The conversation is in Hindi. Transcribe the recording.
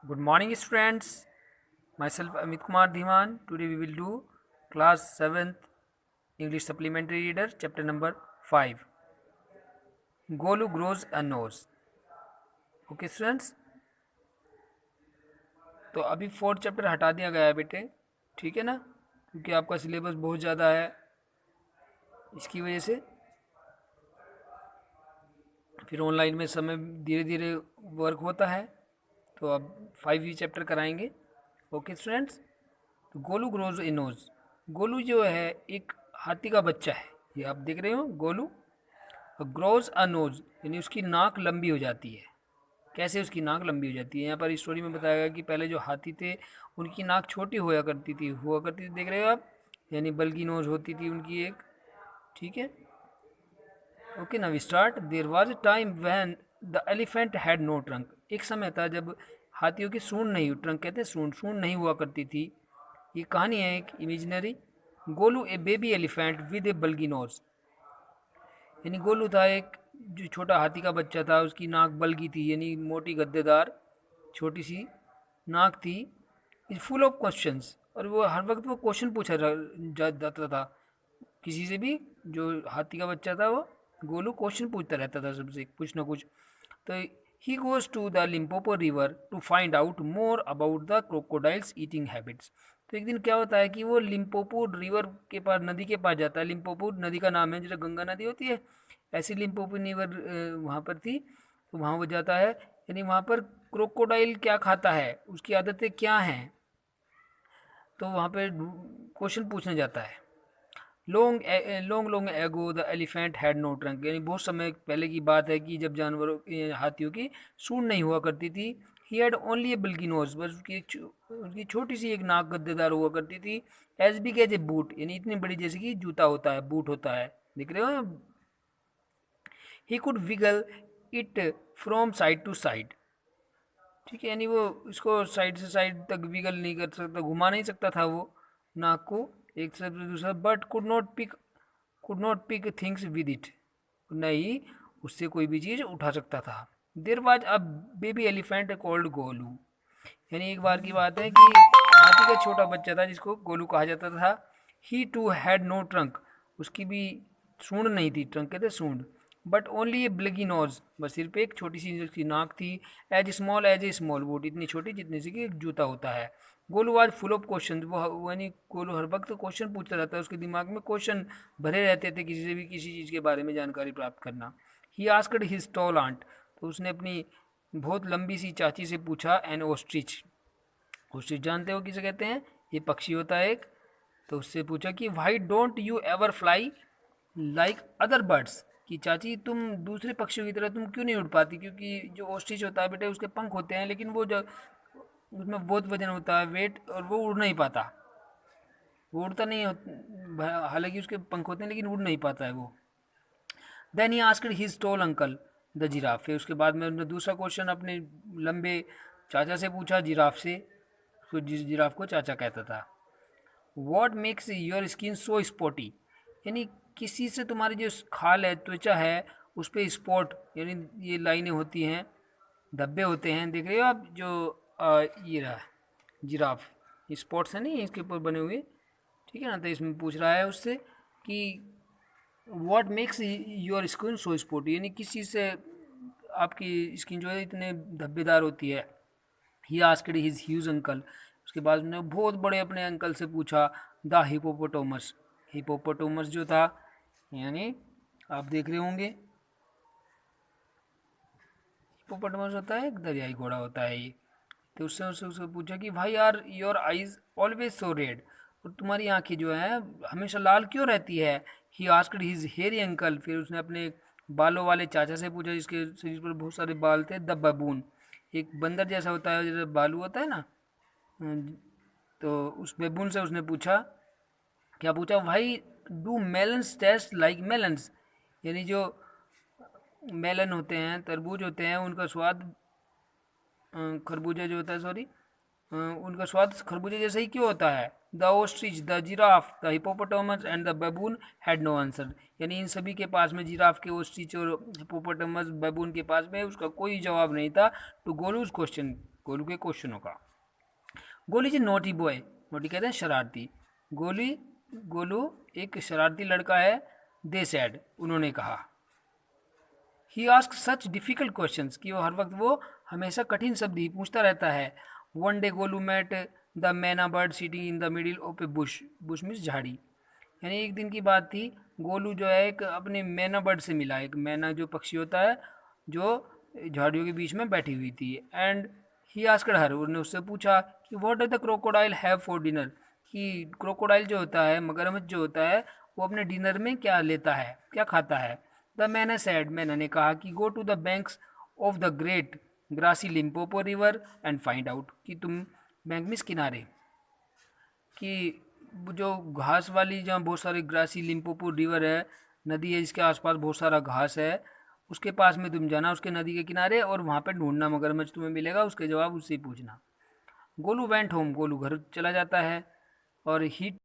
Good morning, students. Myself Amit Kumar Dhiman. Today we will do class 7th English supplementary reader chapter number 5. Golu grows a nose. Okay, students. तो अभी 4th चैप्टर हटा दिया गया है बेटे, ठीक है ना, क्योंकि आपका सिलेबस बहुत ज़्यादा है, इसकी वजह से फिर ऑनलाइन में समय धीरे धीरे वर्क होता है। तो अब 5 ही चैप्टर कराएंगे। Okay students. तो Golu grows a nose. Golu जो है एक हाथी का बच्चा है, ये आप देख रहे हो गोलू। ग्रोज अ नोज यानी उसकी नाक लंबी हो जाती है। कैसे उसकी नाक लंबी हो जाती है, यहाँ पर स्टोरी में बताया गया कि पहले जो हाथी थे उनकी नाक छोटी हुआ करती थी, देख रहे हो आप, यानी बल्कि नोज होती थी उनकी एक, ठीक है। Okay now start. There was a time when the elephant had no trunk. एक समय था जब हाथियों की सूंड नहीं, ट्रंक कहते हैं सूंड, सूंड नहीं हुआ करती थी। ये कहानी है एक imaginary. Golu a baby elephant with a bulgy nose, यानी गोलू था एक जो छोटा हाथी का बच्चा था, उसकी नाक बल्गी थी यानी मोटी गद्देदार छोटी सी नाक थी। इज फुल ऑफ क्वेश्चंस, और वो हर वक्त वो क्वेश्चन पूछा जाता था किसी से भी। जो हाथी का बच्चा था वो गोलू क्वेश्चन पूछता रहता था सबसे कुछ ना कुछ। तो he goes to the Limpopo river to find out more about the crocodiles eating habits. तो एक दिन क्या होता है कि वो लिम्पोपो रिवर के पास, नदी के पास जाता है। लिम्पोपो नदी का नाम है, जैसे गंगा नदी होती है ऐसी लिम्पोपो रिवर वहाँ पर थी। तो वहाँ वो जाता है, यानी वहाँ पर क्रोकोडाइल क्या खाता है, उसकी आदतें क्या हैं, तो वहाँ पे क्वेश्चन पूछने जाता है। Long long long ago the elephant had no trunk, यानी बहुत समय पहले की बात है कि जब जानवरों हाथियों की सूंड नहीं हुआ करती थी। He had only a bulky nose, बस उसकी छोटी सी एक नाक गद्देदार हुआ करती थी। As big as a boot, यानी इतनी बड़ी जैसे कि जूता होता है, बूट होता है, देख रहे हो। He could wiggle it from side to side, ठीक है, यानी वो इसको साइड से साइड तक विगल नहीं कर सकता, घुमा नहीं सकता था वो नाक को एक तरफ से दूसरा। But could not pick things with it, नहीं उससे कोई भी चीज़ उठा सकता था। There was a baby elephant called Golu, यानी एक बार की बात है कि हाथी का छोटा बच्चा था जिसको गोलू कहा जाता था। ही टू हैड नो ट्रंक, उसकी भी सूंड नहीं थी, ट्रंक कहते सूंड। बट ओनली ए ब्लगी नोज, बस सिर्फ एक छोटी सी उसकी नाक थी। एज ए स्मॉल बूट, इतनी छोटी जितनी सी कि एक जूता होता है। गोलू आज फुल ऑफ क्वेश्चन, वो यानी गोलू हर वक्त क्वेश्चन पूछता रहता है, उसके दिमाग में क्वेश्चन भरे रहते थे किसी से भी किसी चीज़ के बारे में जानकारी प्राप्त करना। He asked his tall aunt, तो उसने अपनी बहुत लंबी सी चाची से पूछा। एन ऑस्ट्रिच, ऑस्ट्रिच जानते हो किसे कहते हैं, ये पक्षी होता है एक। तो उससे पूछा कि why don't you ever fly like other birds, कि चाची तुम दूसरे पक्षियों की तरह तुम क्यों नहीं उड़ पाती, क्योंकि जो ऑस्ट्रिच होता है बेटे उसके पंख होते हैं, लेकिन वो जो उसमें बहुत वजन होता है, वेट, और वो उड़ नहीं पाता, वो उड़ता नहीं हालांकि उसके पंख होते हैं लेकिन उड़ नहीं पाता है वो। Then he asked his tall uncle the giraffe, फिर उसके बाद में उन्होंने दूसरा क्वेश्चन अपने लंबे चाचा से पूछा, जिराफ से, तो जिस जिराफ को चाचा कहता था। What makes your skin so spotty, यानी किसी से तुम्हारी जो खाल है, त्वचा है, उस पर स्पॉट यानी ये लाइनें होती हैं, धब्बे होते हैं, देख रहे हो आप, जो ये रहा जिराफ, ये स्पॉट्स है नहीं इसके ऊपर बने हुए, ठीक है ना। तो इसमें पूछ रहा है उससे कि what makes your skin so spotty, यानी किस चीज़ से आपकी स्किन जो है इतने धब्बेदार होती है। ही आस्क्ड हिज ह्यूज अंकल, उसके बाद उसने बहुत बड़े अपने अंकल से पूछा। द हिपोपोटोमस, हिपोपोटोमस जो था, यानी आप देख रहे होंगे हिपोपोटोमस होता है एक दरियाई घोड़ा होता है ये। तो उससे उससे उससे पूछा कि भाई are your eyes always so red, और तुम्हारी आंखें जो है हमेशा लाल क्यों रहती है। ही आस्क्ड हिज हेरी अंकल, फिर उसने अपने बालों वाले चाचा से पूछा जिसके शरीर पर बहुत सारे बाल थे। द बबून, एक बंदर जैसा होता है जैसे बालू होता है ना, तो उस बेबून से उसने पूछा, क्या पूछा, भाई do melons taste like melons, यानी जो मेलन होते हैं, तरबूज होते हैं, उनका स्वाद, खरबूजा जो होता है, सॉरी, उनका स्वाद खरबूजे जैसा ही क्यों होता है? The ostrich, the giraffe, the hippopotamus and the baboon had no answer. यानी इन सभी के पास में, जिराफ के, ओस्ट्रिच और हिपोपोटामस, बेबून के पास में उसका कोई जवाब नहीं था टू गोलूज क्वेश्चन, गोलू के क्वेश्चनों का। Golu is a naughty boy, naughty कहते हैं शरारती। गोलू एक शरारती लड़का है। दे सैड, उन्होंने कहा। He ask such difficult questions, कि वो हर वक्त वो हमेशा कठिन शब्द ही पूछता रहता है। One day Golu met the myna bird sitting in the middle of a bush, bush means झाड़ी। यानी एक दिन की बात थी, गोलू जो है एक अपने मैना बर्ड से मिला, एक मैना जो पक्षी होता है जो झाड़ियों के बीच में बैठी हुई थी। एंड ही आस्क्ड हर, उन्होंने उससे पूछा कि what does the crocodile have for dinner, कि क्रोकोडाइल जो होता है, मगरमच्छ जो होता है, वो अपने डिनर में क्या लेता है, क्या खाता है। द मैना सैड, मैना ने कहा कि go to the banks of the great grassy Limpopo river and find out, कि तुम बैंक में किनारे, कि जो घास वाली, जहाँ बहुत सारी ग्रासी लिम्पोपो रिवर है, नदी है जिसके आसपास बहुत सारा घास है, उसके पास में तुम जाना, उसके नदी के किनारे, और वहाँ पे ढूंढना मगरमच्छ तुम्हें मिलेगा, उसके जवाब उससे ही पूछना। गोलू वेंट होम, गोलू घर चला जाता है। और ही